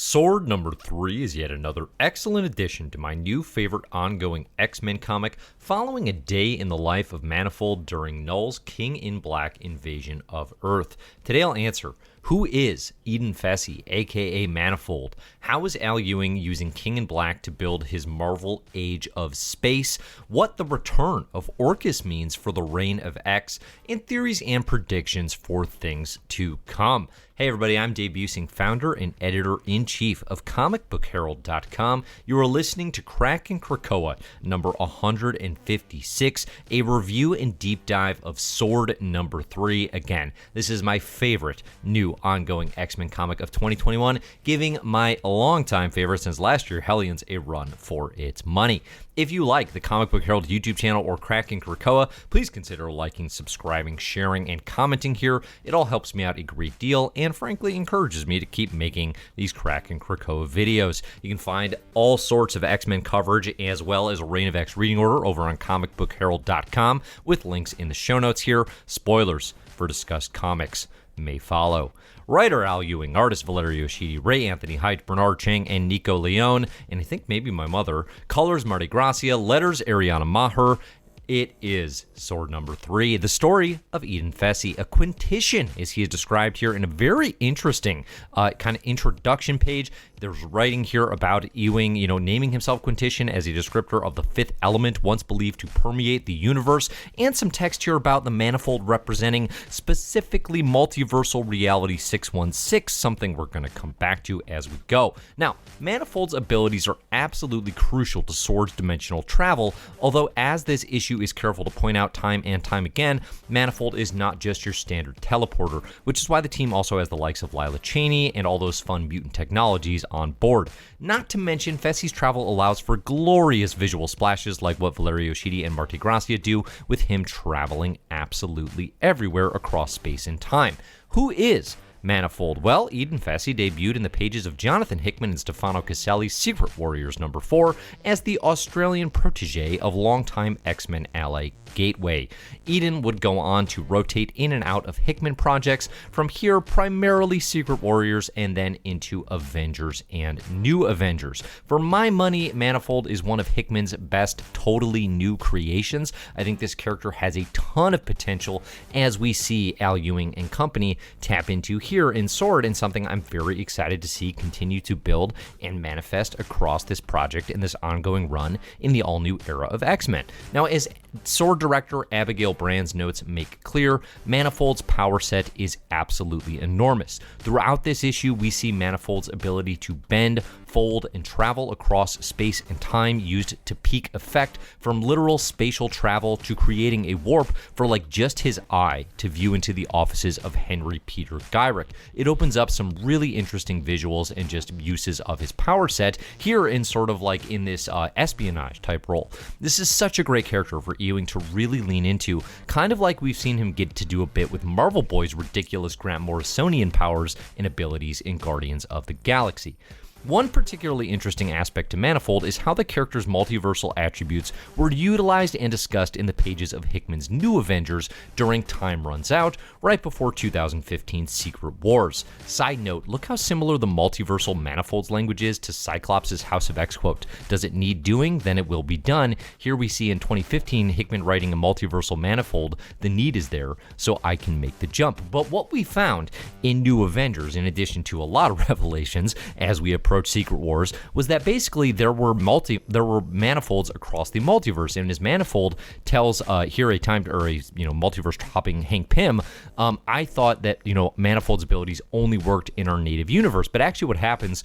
Sword number 3 is yet another excellent addition to my new favorite ongoing X-Men comic, following a day in the life of Manifold during Knull's King in Black invasion of Earth. Today I'll answer, who is Eden Fesi, aka Manifold? How is Al Ewing using King in Black to build his Marvel Age of Space? What the return of Orchis means for the reign of X, and theories and predictions for things to come. Hey everybody, I'm Dave Busing, founder and editor-in-chief of comicbookherald.com. You are listening to Krakin Krakoa, number 156, a review and deep dive of Sword number 3. Again, this is my favorite new ongoing X-Men comic of 2021, giving my longtime favorite since last year, Hellions, a run for its money. If you like the Comic Book Herald YouTube channel or Krakin Krakoa, please consider liking, subscribing, sharing, and commenting here. It all helps me out a great deal and frankly encourages me to keep making these Krakin Krakoa videos. You can find all sorts of X-Men coverage as well as a Reign of X reading order over on comicbookherald.com with links in the show notes here. Spoilers for discussed comics may follow. Writer Al Ewing, artist Valerio, Schiti, Ray Anthony Height, Bernard Chang, and Nico Leone, and I think maybe my mother. Colors Marte, Gracia, letters Ariana, Maher. It is Sword number 3, the story of Eden Fesi, a quintition, as he is described here in a very interesting kind of introduction page. There's writing here about Ewing, naming himself quintition as a descriptor of the fifth element once believed to permeate the universe, and some text here about the manifold representing specifically multiversal reality 616, something we're going to come back to as we go. Now, Manifold's abilities are absolutely crucial to Sword's dimensional travel, although as this issue is careful to point out time and time again, Manifold is not just your standard teleporter, which is why the team also has the likes of Lila Chaney and all those fun mutant technologies on board. Not to mention, Fesi's travel allows for glorious visual splashes like what Valerio, Schiti, and Marte Gracia do, with him traveling absolutely everywhere across space and time. Who is Manifold? Well, Eden Fesi debuted in the pages of Jonathan Hickman and Stefano Caselli's Secret Warriors number 4 as the Australian protege of longtime X-Men ally Gateway. Eden would go on to rotate in and out of Hickman projects, from here primarily Secret Warriors and then into Avengers and New Avengers. For my money, Manifold is one of Hickman's best totally new creations. I think this character has a ton of potential as we see Al Ewing and company tap into here in Sword, and something I'm very excited to see continue to build and manifest across this project in this ongoing run in the all-new era of X-Men. Now, as Sword director Abigail Brand's notes make clear, Manifold's power set is absolutely enormous. Throughout this issue, we see Manifold's ability to bend, fold, and travel across space and time used to peak effect, from literal spatial travel to creating a warp for just his eye to view into the offices of Henry Peter Gyrick. It opens up some really interesting visuals and just uses of his power set here in sort of in this espionage type role. This is such a great character for Ewing to really lean into, kind of like we've seen him get to do a bit with Marvel Boy's ridiculous Grant Morrisonian powers and abilities in Guardians of the Galaxy. One particularly interesting aspect to Manifold is how the character's multiversal attributes were utilized and discussed in the pages of Hickman's New Avengers during Time Runs Out, right before 2015's Secret Wars. Side note, look how similar the multiversal Manifold's language is to Cyclops' House of X quote, "Does it need doing? Then it will be done." Here we see in 2015 Hickman writing a multiversal Manifold, "The need is there, so I can make the jump." But what we found in New Avengers, in addition to a lot of revelations as we approach Secret Wars, was that basically there were manifolds across the multiverse, and his manifold tells multiverse hopping Hank Pym. I thought that Manifold's abilities only worked in our native universe, but actually what happens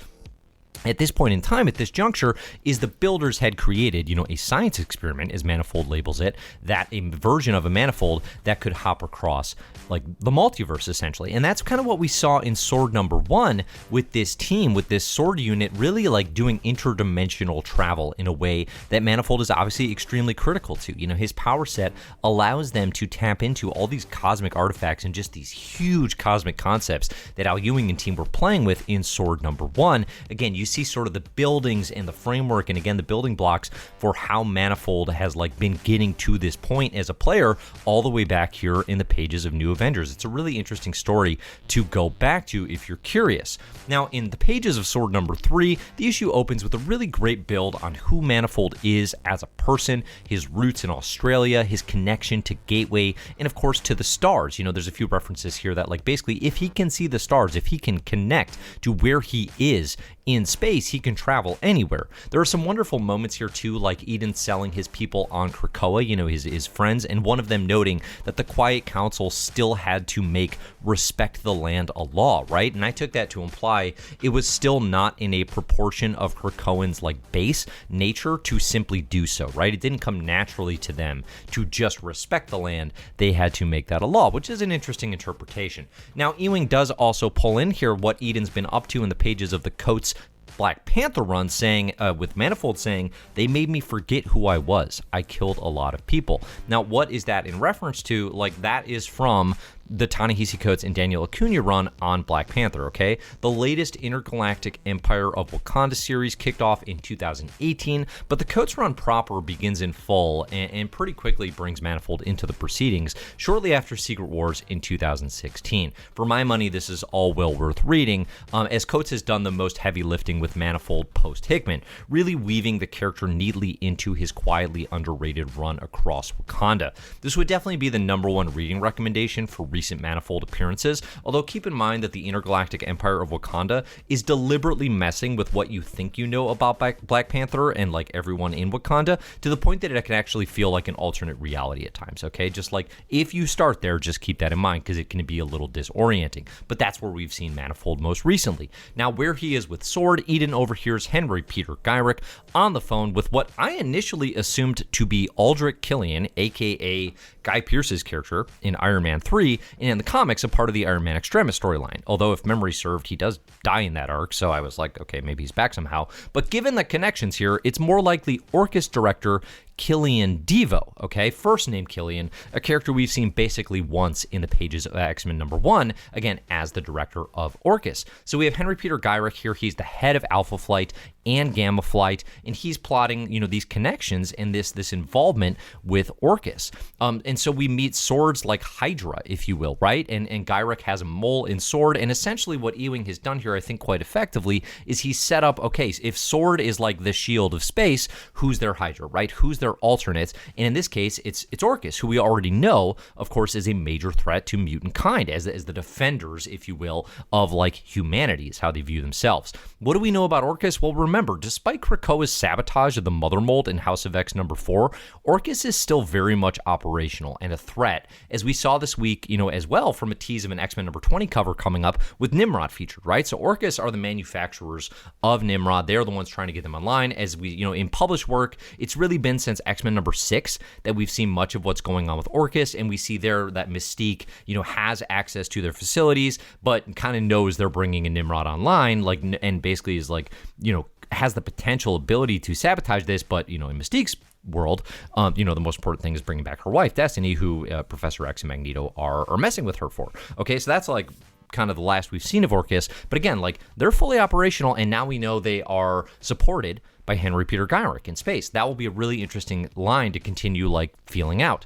at this point in time, at this juncture, is the builders had created, a science experiment, as Manifold labels it, that a version of a manifold that could hop across, the multiverse, essentially. And that's kind of what we saw in Sword number 1 with this team, with this Sword unit, really doing interdimensional travel in a way that Manifold is obviously extremely critical to. His power set allows them to tap into all these cosmic artifacts and just these huge cosmic concepts that Al Ewing and team were playing with in Sword number 1. Again, you see see sort of the buildings and the framework, and again, the building blocks for how Manifold has like been getting to this point as a player all the way back here in the pages of New Avengers. It's a really interesting story to go back to if you're curious. Now, in the pages of Sword number 3, the issue opens with a really great build on who Manifold is as a person, his roots in Australia, his connection to Gateway, and of course to the stars. You know, there's a few references here that like basically if he can see the stars, if he can connect to where he is in space, he can travel anywhere. There are some wonderful moments here too, like Eden selling his people on Krakoa, you know, his friends, and one of them noting that the Quiet Council still had to make respect the land a law, right? And I took that to imply it was still not in a proportion of Krakoan's like base nature to simply do so, right? It didn't come naturally to them to just respect the land. They had to make that a law, which is an interesting interpretation. Now, Ewing does also pull in here what Eden's been up to in the pages of the Coates Black Panther run, saying with Manifold saying, they made me forget who I was. I killed a lot of people. Now, what is that in reference to? Like, that is from the Ta-Nehisi Coates and Daniel Acuna run on Black Panther, okay? The latest Intergalactic Empire of Wakanda series kicked off in 2018, but the Coates run proper begins in full and pretty quickly brings Manifold into the proceedings shortly after Secret Wars in 2016. For my money, this is all well worth reading, as Coates has done the most heavy lifting with Manifold post-Hickman, really weaving the character neatly into his quietly underrated run across Wakanda. This would definitely be the #1 reading recommendation for recent Manifold appearances, although keep in mind that the Intergalactic Empire of Wakanda is deliberately messing with what you think you know about Black Panther and like everyone in Wakanda, to the point that it can actually feel like an alternate reality at times, okay? Just like if you start there, just keep that in mind because it can be a little disorienting, but that's where we've seen Manifold most recently. Now, where he is with Sword, Eden overhears Henry Peter Gyrick on the phone with what I initially assumed to be Aldrich Killian, aka Guy Pearce's character in Iron Man 3, and in the comics, a part of the Iron Man Extremis storyline. Although, if memory served, he does die in that arc, so I was like, okay, maybe he's back somehow. But given the connections here, it's more likely Orchis director Killian Devo, okay? First name Killian, a character we've seen basically once in the pages of X-Men #1, again, as the director of Orchis. So we have Henry Peter Gyrick here. He's the head of Alpha Flight and Gamma Flight, and he's plotting, you know, these connections and this involvement with Orchis. And so we meet Sword's like Hydra, if you will, right? And Gyrick has a mole in Sword, and essentially what Ewing has done here, I think quite effectively, is he's set up, okay, if Sword is like the shield of space, who's their Hydra, right? Who's their alternates? And in this case, it's Orchis, who we already know, of course, is a major threat to mutant kind, as the defenders, if you will, of like humanity, is how they view themselves. What do we know about Orchis? Well, remember, despite Krakoa's sabotage of the Mother Mold in House of X #4, Orchis is still very much operational and a threat, as we saw this week, you know, as well from a tease of an X-Men #20 cover coming up with Nimrod featured, right? So Orchis are the manufacturers of Nimrod. They're the ones trying to get them online. As we, you know, in published work, it's really been since X-Men #6 that we've seen much of what's going on with Orchis, and we see there that Mystique, you know, has access to their facilities, but kind of knows they're bringing a Nimrod online, like, and basically is like, you know, has the potential ability to sabotage this, but, you know, in Mystique's world, you know, the most important thing is bringing back her wife, Destiny, who Professor X and Magneto are messing with her for. Okay, so that's like kind of the last we've seen of Orchis, but again, like, they're fully operational, and now we know they are supported by Henry Peter Gyrick in space. That will be a really interesting line to continue, like, feeling out.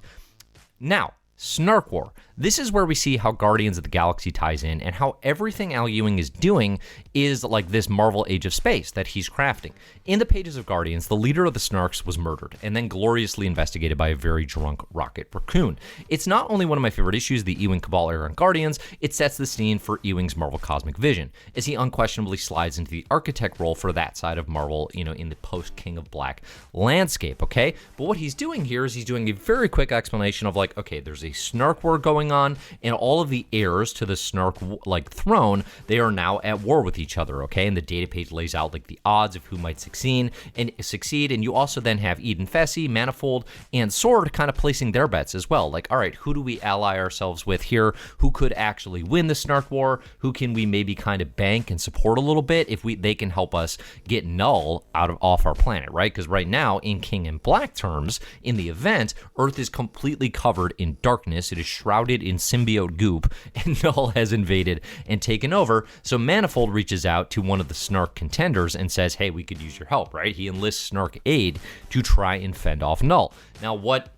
Now, Snark War. This is where we see how Guardians of the Galaxy ties in, and how everything Al Ewing is doing is like this Marvel Age of Space that he's crafting. In the pages of Guardians, the leader of the Snarks was murdered, and then gloriously investigated by a very drunk Rocket Raccoon. It's not only one of my favorite issues, the Ewing Cabal era on Guardians, it sets the scene for Ewing's Marvel Cosmic Vision, as he unquestionably slides into the architect role for that side of Marvel, you know, in the post-King of Black landscape, okay? But what he's doing here is he's doing a very quick explanation of like, okay, there's a Snark War going on, and all of the heirs to the Snark like throne, they are now at war with each other, okay? And the data page lays out like the odds of who might succeed, and you also then have Eden, Fesi, Manifold, and Sword kind of placing their bets as well. Like, all right, who do we ally ourselves with here? Who could actually win the Snark War? Who can we maybe kind of bank and support a little bit if they can help us get Knull off our planet, right? Because right now, in King and Black terms, in the event, Earth is completely covered in darkness. darkness. It is shrouded in symbiote goop, and Knull has invaded and taken over. So Manifold reaches out to one of the Snark contenders and says, hey, we could use your help, right? He enlists Snark aid to try and fend off Knull. Now, what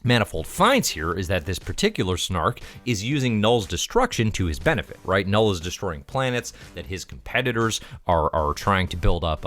Manifold finds here is that this particular Snark is using Knull's destruction to his benefit, right? Knull is destroying planets that his competitors are trying to build up,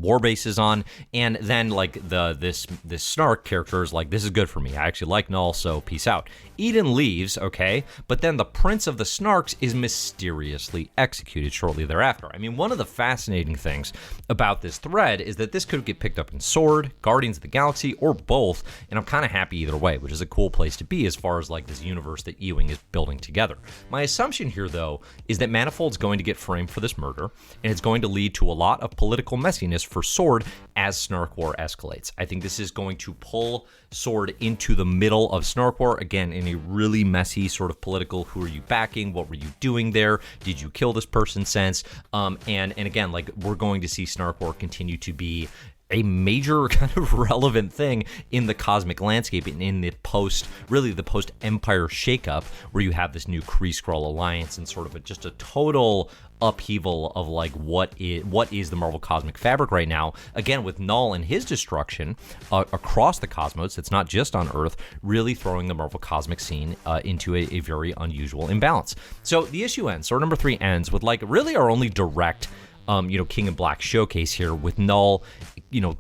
war bases on, and then like this Snark character is like, this is good for me. I actually like Knull, so peace out. Eden leaves, okay, but then the Prince of the Snarks is mysteriously executed shortly thereafter. I mean, one of the fascinating things about this thread is that this could get picked up in Sword, Guardians of the Galaxy, or both, and I'm kind of happy either way, which is a cool place to be as far as like this universe that Ewing is building together. My assumption here, though, is that Manifold's going to get framed for this murder, and it's going to lead to a lot of political messiness for Sword as Snark War escalates. I think this is going to pull Sword into the middle of Snark War, again, in a really messy sort of political, who are you backing, what were you doing there, did you kill this person sense, and again, like, we're going to see Snark War continue to be a major kind of relevant thing in the cosmic landscape and in the post-Empire shakeup, where you have this new Kree-Skrull alliance and sort of just a total upheaval of like what is the Marvel cosmic fabric right now, again with Knull and his destruction across the cosmos. It's not just on Earth, really throwing the Marvel cosmic scene into a very unusual imbalance. So the issue ends, Sword number 3 ends with like really our only direct King in Black showcase here, with Knull,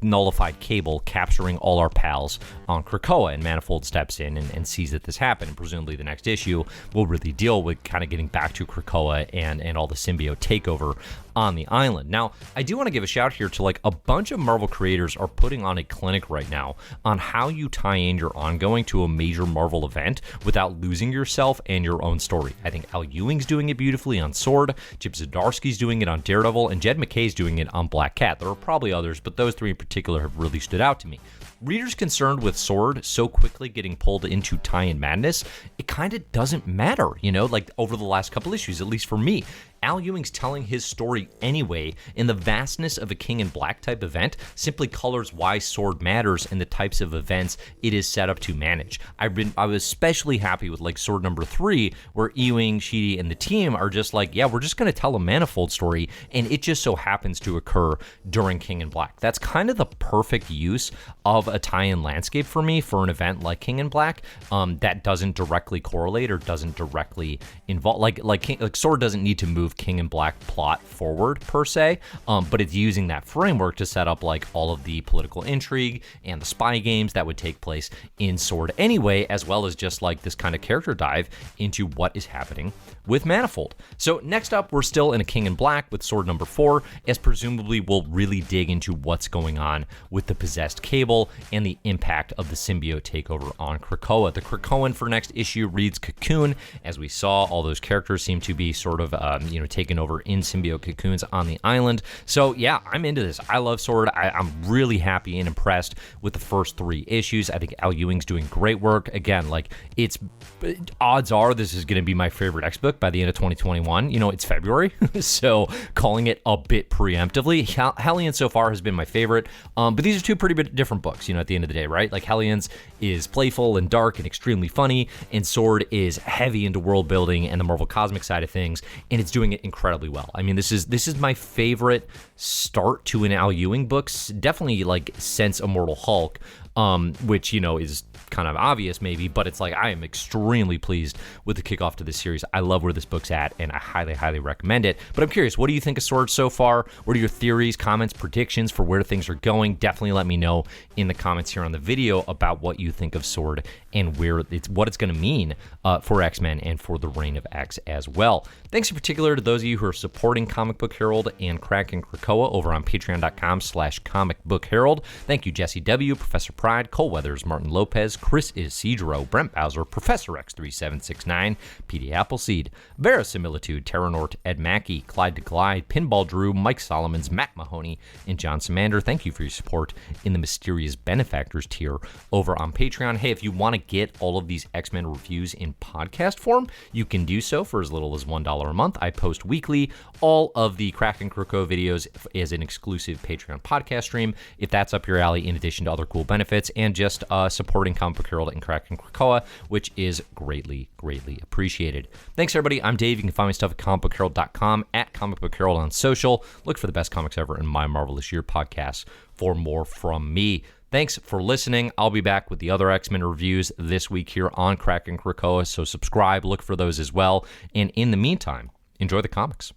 nullified Cable capturing all our pals on Krakoa, and Manifold steps in and sees that this happened, and presumably the next issue will really deal with kind of getting back to Krakoa and all the symbiote takeover on the island. Now, I do want to give a shout here to like a bunch of Marvel creators are putting on a clinic right now on how you tie in your ongoing to a major Marvel event without losing yourself and your own story. I think Al Ewing's doing it beautifully on Sword, Chip Zdarsky's doing it on Daredevil, and Jed McKay's doing it on Black Cat. There are probably others, but those three in particular have really stood out to me. Readers concerned with Sword so quickly getting pulled into tie-in madness, it kind of doesn't matter, like over the last couple issues, at least for me. Al Ewing's telling his story anyway, and the vastness of a King in Black type event simply colors why Sword matters and the types of events it is set up to manage. I was especially happy with like Sword number 3, where Ewing, Schiti, and the team are just like, yeah, we're just going to tell a Manifold story, and it just so happens to occur during King in Black. That's kind of the perfect use of a tie-in landscape for me for an event like King in Black that doesn't directly correlate or doesn't directly involve, like Sword doesn't need to move King in Black plot forward per se, but it's using that framework to set up like all of the political intrigue and the spy games that would take place in Sword anyway, as well as just like this kind of character dive into what is happening with Manifold. So next up, we're still in a King in Black with Sword number 4, as presumably we'll really dig into what's going on with the possessed Cable and the impact of the symbiote takeover on Krakoa. The Krakoan for next issue reads Cocoon. As we saw, all those characters seem to be sort of taken over in symbiote cocoons on the island. So yeah, I'm into this. I love Sword. I'm really happy and impressed with the first 3 issues. I think Al Ewing's doing great work. Again, like, odds are this is going to be my favorite X book by the end of 2021. It's February, so calling it a bit preemptively. Hellions so far has been my favorite, but these are 2 pretty different books, at the end of the day, right? Like, Hellions is playful and dark and extremely funny, and Sword is heavy into world building and the Marvel cosmic side of things, and it's doing it incredibly well. I mean, this is my favorite start to an Al Ewing book, definitely like since Immortal Hulk, which is kind of obvious maybe, but it's like I am extremely pleased with the kickoff to this series. I love where this book's at, and I highly recommend it. But I'm curious, what do you think of Sword so far? What are your theories, comments, predictions for where things are going? Definitely let me know in the comments here on the video about what you think of Sword and what it's going to mean for X-Men and for the Reign of X as well. Thanks in particular to those of you who are supporting Comic Book Herald and Krakin Krakoa over on patreon.com/comicbookherald. Thank you, Jesse W., Professor Pride, Cole Weathers, Martin Lopez, Chris Isidro, Brent Bowser, Professor X3769, PD Appleseed, Verisimilitude, Terranort, Ed Mackey, Clyde DeGlide, Pinball Drew, Mike Solomons, Matt Mahoney, and John Samander. Thank you for your support in the Mysterious Benefactors tier over on Patreon. Hey, if you want to get all of these X-Men reviews in podcast form, you can do so for as little as $1 a month. I post weekly all of the Krakin Krakoa videos as an exclusive Patreon podcast stream, if that's up your alley, in addition to other cool benefits and just supporting Comic Book Herald and Krakin Krakoa, which is greatly, greatly appreciated. Thanks, everybody. I'm Dave. You can find my stuff at comicbookherald.com, at Comic Book Herald on social. Look for the best comics ever in My Marvelous Year podcast for more from me. Thanks for listening. I'll be back with the other X-Men reviews this week here on Krakin Krakoa, so subscribe, look for those as well. And in the meantime, enjoy the comics.